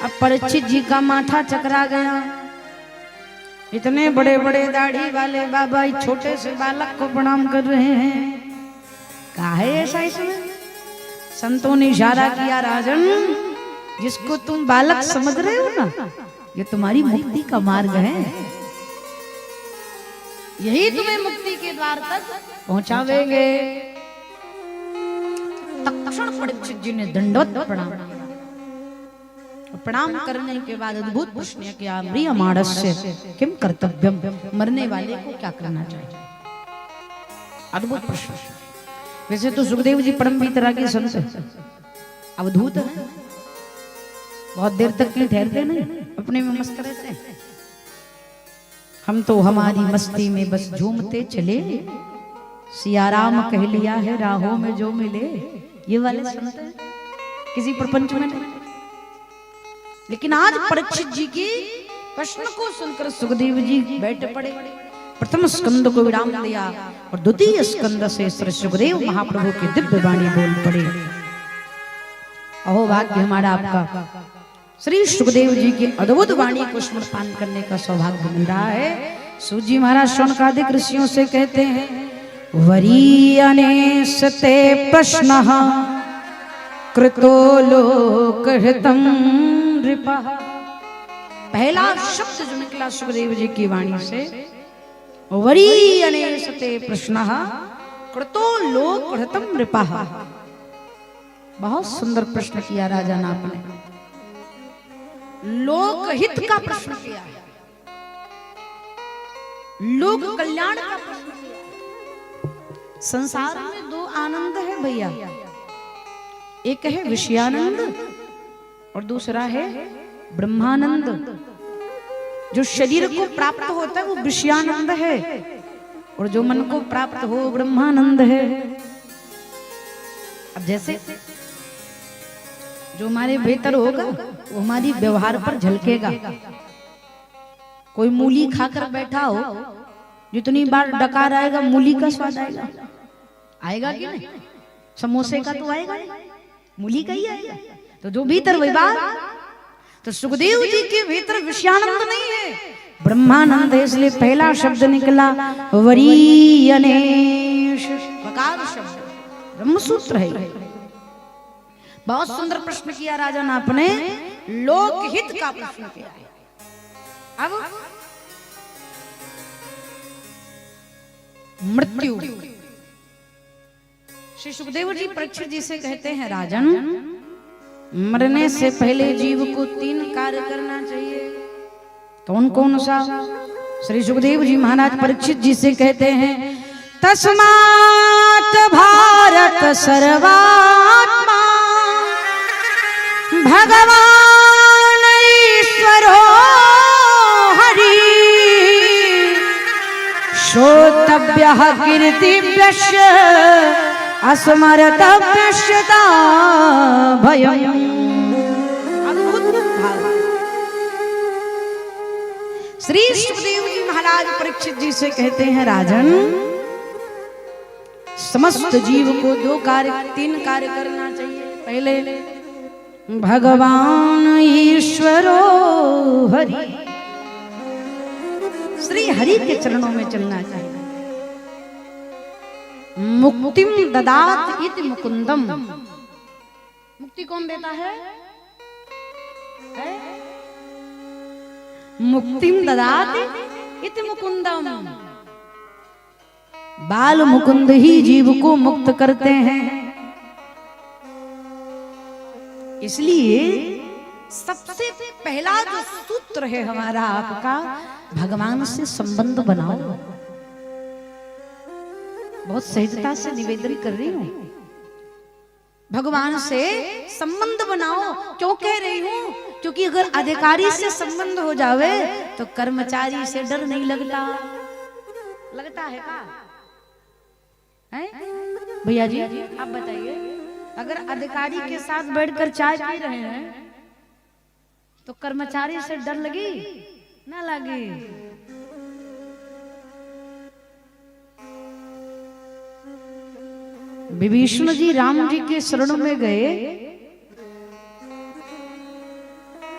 अब परीक्षित जी का माथा चकरा गया। इतने बड़े बड़े दाढ़ी वाले बाबा छोटे से बालक को प्रणाम कर रहे हैं, कहा है ऐसा इसमें? संतों ने इशारा किया, राजन जिसको तुम बालक समझ रहे हो ना, ये तुम्हारी मुक्ति का मार्ग है, यही तुम्हें मुक्ति के द्वार तक पहुंचावेंगे। तत्क्षण परीक्षित जी ने दंडवत प्रणाम किया। प्रणाम करने के बाद अद्भुत प्रश्न किया, म्रियमाणस्य किम कर्तव्यम, मरने वाले को क्या करना चाहिए? अद्भुत प्रश्न। वैसे तो सुखदेव जी परम वितरागी संत हैं, अवधूत हैं, बहुत देर तक कहीं ठहरते नहीं, अपने में मस्त रहते हैं। हम तो हमारी मस्ती में बस झूमते चले, सियाराम कह लिया है राहों में जो मिले, ये वाले संत हैं, किसी प्रपंच में नहीं। लेकिन आज परीक्षित जी की प्रश्न को सुनकर सुखदेव जी बैठ पड़े। प्रथम स्कंद को विराम दिया और द्वितीय स्कंद से श्री सुखदेव महाप्रभु की दिव्य वाणी बोल पड़े। अहो भाग्य हमारा आपका श्री सुखदेव जी की अद्भुत वाणी को स्मरण करने का सौभाग्य मिल रहा है। सूत जी महाराज शौनकादिक ऋषियों से कहते हैं, वरीयने सते प्रश्नः कृतो लोकहितं नृपः। पहला शब्द जो निकला सुखदेव जी की वाणी से, वरीयने सते प्रश्नः कृतो लोकहितं नृपः। बहुत सुंदर प्रश्न किया राजा ने आपने, लोकहित का प्रश्न किया है, लोक कल्याण का प्रश्न किया है। संसार में दो आनंद है भैया, एक है विषयानंद और दूसरा है ब्रह्मानंद। जो शरीर को प्राप्त होता है वो विषयानंद है, और जो मन को प्राप्त हो ब्रह्मानंद है। अब जैसे जो हमारे भीतर होगा वो हमारी व्यवहार पर झलकेगा। कोई मूली खाकर बैठा हो, जितनी बार डकार आएगा मूली का स्वाद आएगा, आएगा कि नहीं? समोसे का तो आएगा, मूली का ही आएगा। तो जो भीतर वही बात। तो सुखदेव जी के भीतर विषयानंद नहीं है, ब्रह्मानंद है। इसलिए पहला शब्द निकला वरीयने, वकार शब्द ब्रह्मसूत्र है। बहुत सुंदर प्रश्न किया राजा ने आपने, लोकहित का प्रश्न किया है। अब मृत्यु, श्री सुखदेव जी परीक्षित जी से कहते हैं, राजन मरने से पहले जीव को 3 कार्य करना चाहिए। कौन कौन सा? श्री सुखदेव जी महाराज परीक्षित जी से कहते हैं, तस्मात् भारत सर्वात्मा भगवान ईश्वरो हरि श्रोतव्यः कीर्तिव्यश्च अस्मर्तव्यश्च भयम्। श्री सुखदेव जी महाराज परीक्षित जी से कहते हैं, राजन समस्त जीव को 3 कार्य करना चाहिए। पहले भगवान ईश्वरो हरि, श्री हरि के चरणों में चलना चाहिए। मुक्तिम ददात इति मुकुंदम, मुक्ति कौन देता है? मुक्तिम ददात इति मुकुंदम, बाल मुकुंद ही जीव को मुक्त करते हैं। इसलिए सबसे पहला जो सूत्र है हमारा आपका, भगवान से संबंध बनाओ। बहुत सहजता से निवेदन कर रही हूं, भगवान से संबंध बनाओ। क्यों कह रही हूं? क्योंकि अगर अधिकारी से संबंध हो जावे तो कर्मचारी से डर नहीं लगता। लगता है का? भैया जी आप बताइए, अगर अधिकारी के साथ बैठकर चाय पी रहे हैं तो कर्मचारी से डर लगी ना लगी? विभीषण जी राम जी के शरण में गए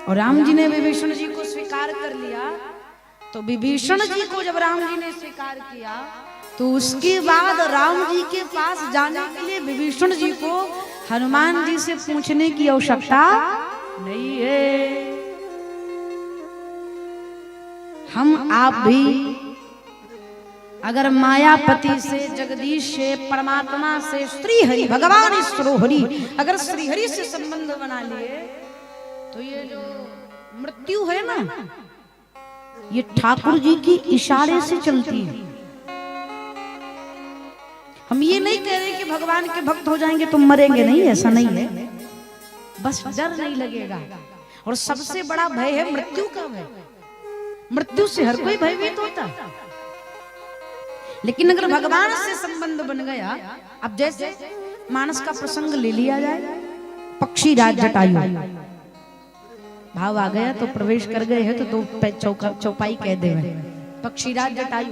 और राम जी ने विभीषण जी को स्वीकार कर लिया। तो विभीषण जी को जब राम जी ने स्वीकार किया तो उसके बाद राम जी के पास जाने के लिए विभीषण जी को हनुमान जी से पूछने की आवश्यकता नहीं है। हम आप भी अगर मायापति से, जगदीश से, परमात्मा से, श्री हरि भगवान श्रीहरि अगर श्री हरि से संबंध बना लिए तो ये जो मृत्यु है ना, ये ठाकुर जी की इशारे से चलती है। हम ये नहीं कह रहे कि भगवान के भक्त हो जाएंगे तो मरेंगे नहीं, ऐसा नहीं है, बस डर नहीं लगेगा। और सबसे बड़ा भय है मृत्यु का भय। मृत्यु से हर कोई भयभीत होता, लेकिन अगर भगवान से संबंध बन गया, अब जैसे मानस का प्रसंग ले लिया जाए, पक्षी राज जटायु भाव आ गया तो प्रवेश कर गए हैं तो चौपाई कह दे। पक्षी राज जटायु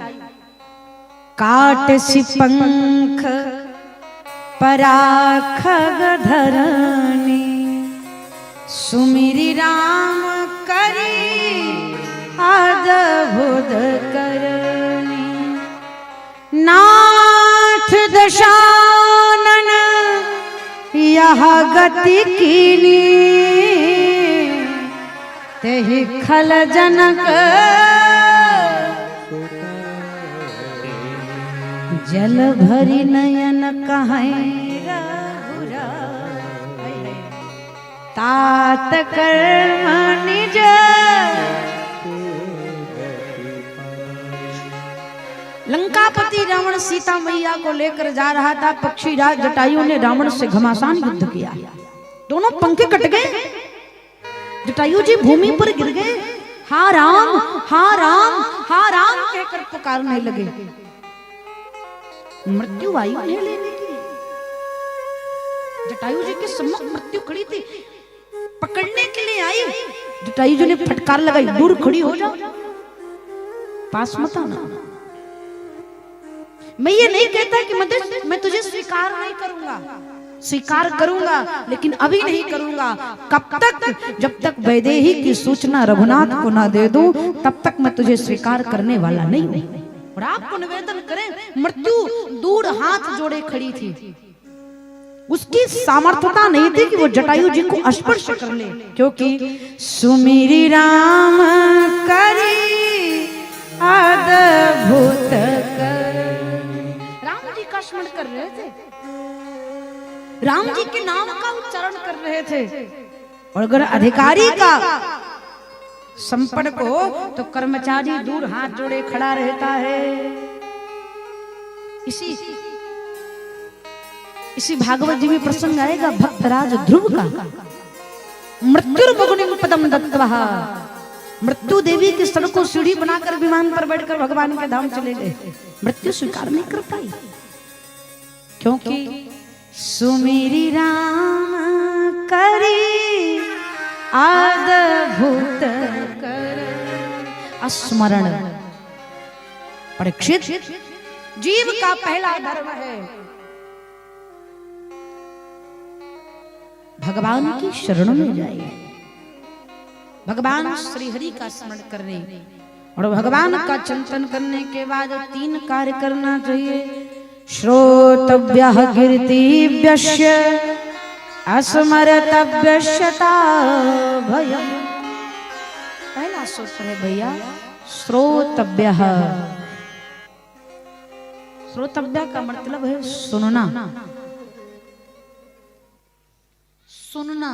काट सी पंख पराख धरनी, सुमिरी राम करी अद्भुत करनी, नाथ दशानन यह गति कीनी, तेहि खल जनक जल भरी नयन कहीं रघुरा, तात कर्म निज लंकापति रावण सीता मैया को लेकर जा रहा था। पक्षी राज जटायु ने रावण से घमासान युद्ध किया, दोनों पंखे कट गए। जटायु जी भूमि पर गिर गए, हा राम हा राम हा राम कहकर पुकारने लगे। मृत्यु आई उन्हें लेने के लिए। जटायु जी के सम्मुख मृत्यु खड़ी थी, पकड़ने के लिए आई। जटायु जी ने फटकार लगाई, दूर खड़ी हो जाओ, पास मत आना। मैं ये नहीं कहता कि मैं तुझे स्वीकार नहीं करूंगा, स्वीकार करूंगा, लेकिन अभी नहीं करूंगा। कब तक? जब तक वैदेही की सूचना रघुनाथ को ना दे दूं, तब तक मैं तुझे स्वीकार करने वाला नहीं हूं। और आपको निवेदन करें, मृत्यु दूर हाथ जोड़े खड़ी थी, उसकी सामर्थ्यता नहीं थी कि वो जटायु जी को स्पर्श कर ले, क्योंकि सुमिरी राम करी अद्भुत कर, राम जी का स्मरण कर रहे थे, राम जी के नाम का उच्चारण कर रहे थे। और अगर अधिकारी का संपर्क हो तो कर्मचारी दूर हाथ जोड़े खड़ा रहता है। इसी भागवत जी में प्रसंग आएगा भक्तराज ध्रुव का, मृत्युर्मुग्निं पदम दत्तवः, मृत्यु देवी की सर को सीढ़ी बनाकर विमान पर बैठकर भगवान के धाम चले गए। मृत्यु स्वीकार नहीं कर पाई, क्योंकि सुमिरी राम करी अद्भुत कर, स्मरण। परीक्षित, जीव का पहला धर्म है भगवान की शरण में जाए, भगवान श्री हरि का स्मरण करने और भगवान का चिंतन करने के बाद 3 कार्य करना चाहिए। श्रोतव्यः कीर्तिव्यस्य अस्मरतव्यस्यता भयम्। पहला सूत्र है भैया, श्रोतव्यः। श्रोतव्य का मतलब है सुनना, सुनना।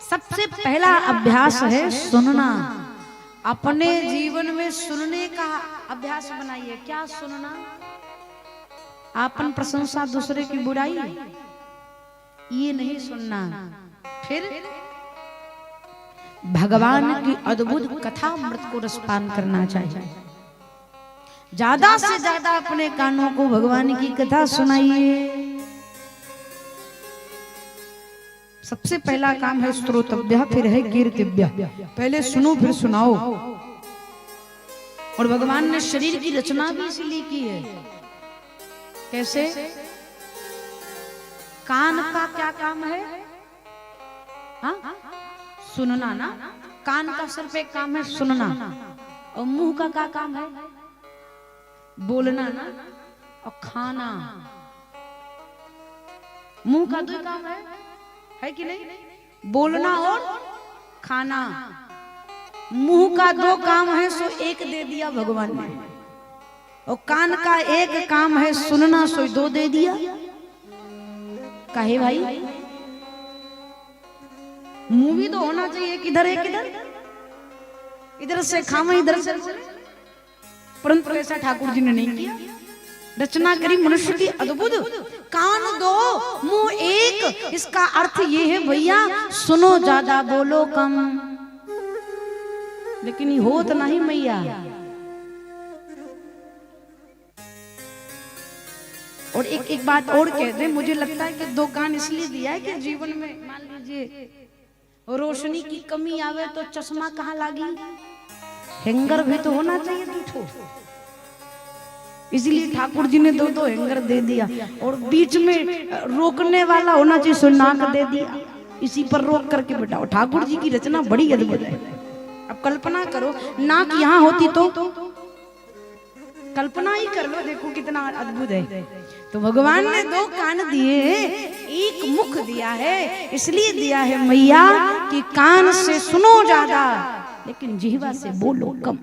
सबसे पहला अभ्यास है सुनना। अपने जीवन में सुनने का अभ्यास बनाइए। क्या सुनना? आपन प्रशंसा, दूसरे की बुराई, ये नहीं सुनना। फिर भगवान की अद्भुत कथा अमृत को रसपान करना चाहिए। ज्यादा से ज्यादा अपने कानों को भगवान की कथा सुनाइए। सबसे पहला काम है श्रोतव्य, फिर है कीर्तिव्य। पहले सुनो फिर सुनाओ। और भगवान ने शरीर की रचना भी इसलिए की है। कैसे? कान का क्या काम है? हाँ? सुनना ना, कान का सिर्फ एक काम है सुनना, और मुंह का क्या काम है? बोलना ना और खाना। मुंह का दो काम है कि नहीं? बोलना और खाना। मुंह का दो काम है सो एक दे दिया भगवान ने, और कान का एक काम है सुनना, सो दो दे दिया। काहे भाई? मुंह भी तो होना चाहिए, किधर है किधर? इधर से खामा इधर से, परंतु ऐसा ठाकुर जी ने नहीं किया। रचना करी मनुष्य की अद्भुत, कान दो मुंह एक। इसका अर्थ ये है भैया, सुनो ज्यादा बोलो कम। लेकिन ये होत नहीं मैया। और एक बात और कह दे, मुझे लगता है कि दो कान इसलिए दिया है कि जीवन में मान लीजिए रोशनी की कमी आवे तो चश्मा कहाँ लागी? हैंगर भी तो होना चाहिए दीठो। इसलिए ठाकुर जी ने दो दो हैंगर दे दिया, और बीच में रोकने वाला होना चाहिए, सो नाक दे दिया। इसी पर रोक करके बिठाओ। ठाकुर जी की रचना बड़ी अद्भुत है। अब कल्पना करो, नाक यहाँ होती तो कल्पना ही कर लो, देखो कितना अद्भुत है। तो भगवान ने दो कान दिए, एक मुख दिया है। इसलिए दिया है मैया कि कान से सुनो ज्यादा, लेकिन जिह्वा से बोलो कम।